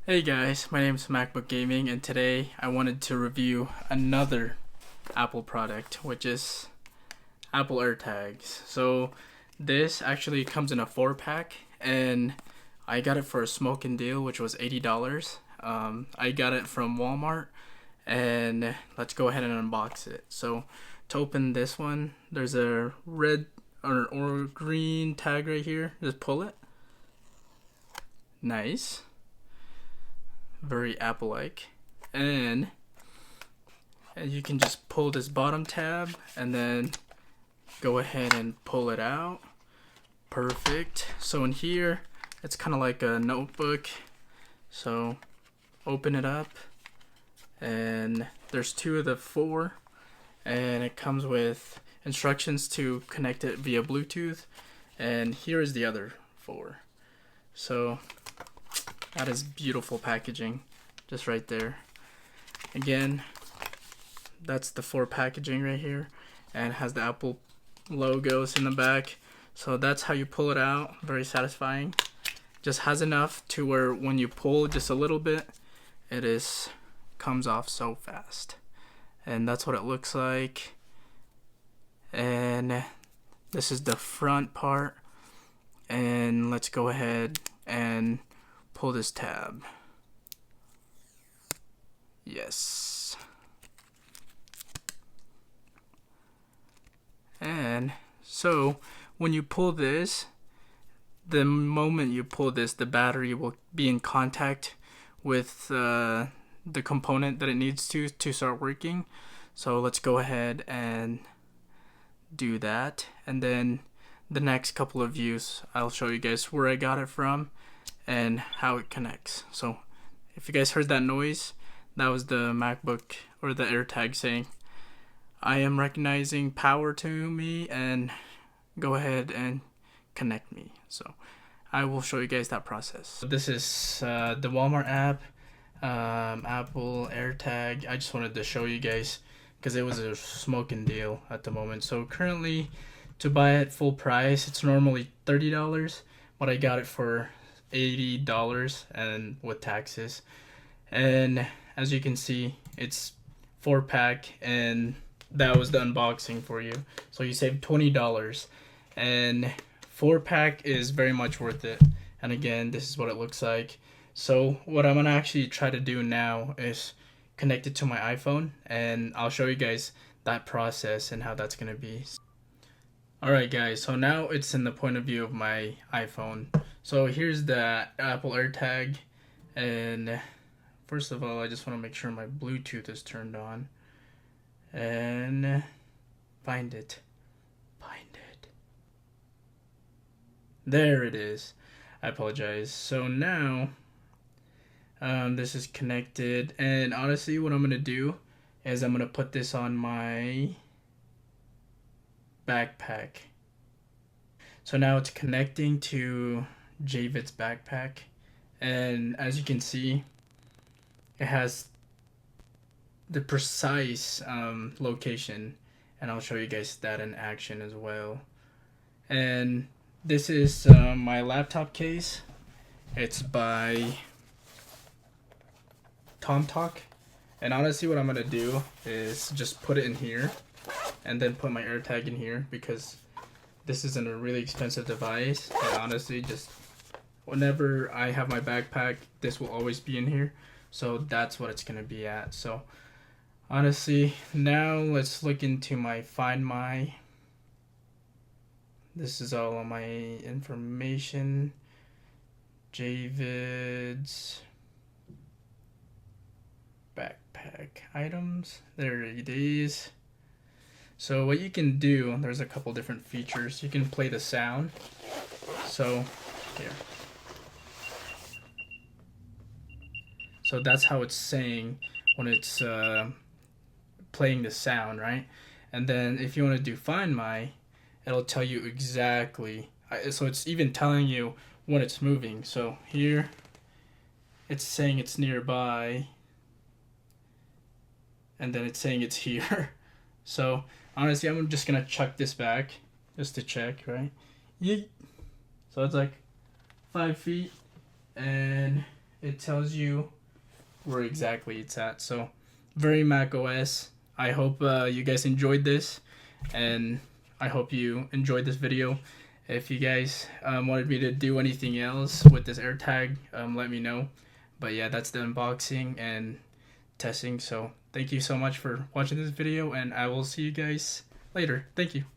Hey guys, my name is MacBook Gaming, and today I wanted to review another Apple product, which is Apple AirTags. So this actually comes in a 4-pack, and I got it for a smoking deal, which was $80. I got it from Walmart, and let's go ahead and unbox it. So to open this one, there's a red or green tag right here. Just pull it. Nice. Very Apple-like, and you can just pull this bottom tab and then go ahead and pull it out. Perfect. So in here it's kind of like a notebook, so open it up, and there's 2 of the 4, and it comes with instructions to connect it via Bluetooth, and here is the other 4. So that is beautiful packaging, just right there. Again, that's the 4 packaging right here, and it has the Apple logos in the back. So that's how you pull it out. Very satisfying. Just has enough to where when you pull just a little bit, it comes off so fast. And that's what it looks like. And this is the front part. And let's go ahead and pull this tab. Yes. And so when you pull this, the moment you pull this, the battery will be in contact with the component that it needs to start working. So let's go ahead and do that, and then the next couple of views I'll show you guys where I got it from and how it connects. So if you guys heard that noise, that was the MacBook or the AirTag saying, I am recognizing power to me and go ahead and connect me. So I will show you guys that process. So this is the Walmart app, Apple AirTag. I just wanted to show you guys because it was a smoking deal at the moment. So currently, to buy it full price, it's normally $30, but I got it for $80 and with taxes. And as you can see, it's 4-pack, and that was the unboxing for you. So you saved $20, and 4-pack is very much worth it. And again, this is what it looks like. So what I'm gonna actually try to do now is connect it to my iPhone, and I'll show you guys that process and how that's gonna be. Alright guys, so now it's in the point of view of my iPhone. So here's the Apple AirTag, and first of all I just want to make sure my Bluetooth is turned on, and find it. There it is. I apologize. So now this is connected, and honestly what I'm going to do is I'm going to put this on my backpack. So now it's connecting to Javid's backpack, and as you can see, it has the precise location, and I'll show you guys that in action as well. And this is my laptop case. It's by TomTalk, and honestly what I'm gonna do is just put it in here and then put my AirTag in here, because this isn't a really expensive device, and honestly just whenever I have my backpack, this will always be in here. So that's what it's gonna be at. So honestly, now let's look into my Find My. This is all of my information. Javid's backpack items. There it is. So what you can do, there's a couple different features. You can play the sound. So here. So that's how it's saying when it's playing the sound, right? And then if you want to do Find My, it'll tell you exactly. So it's even telling you when it's moving. So here, it's saying it's nearby, and then it's saying it's here. So honestly, I'm just gonna chuck this back just to check, right? Yeet. So it's like 5 feet, and it tells you where exactly it's at. So very Mac OS. I hope you guys enjoyed this, and I hope you enjoyed this video. If you guys wanted me to do anything else with this AirTag, let me know. But yeah, that's the unboxing and testing. So thank you so much for watching this video, and I will see you guys later. Thank you.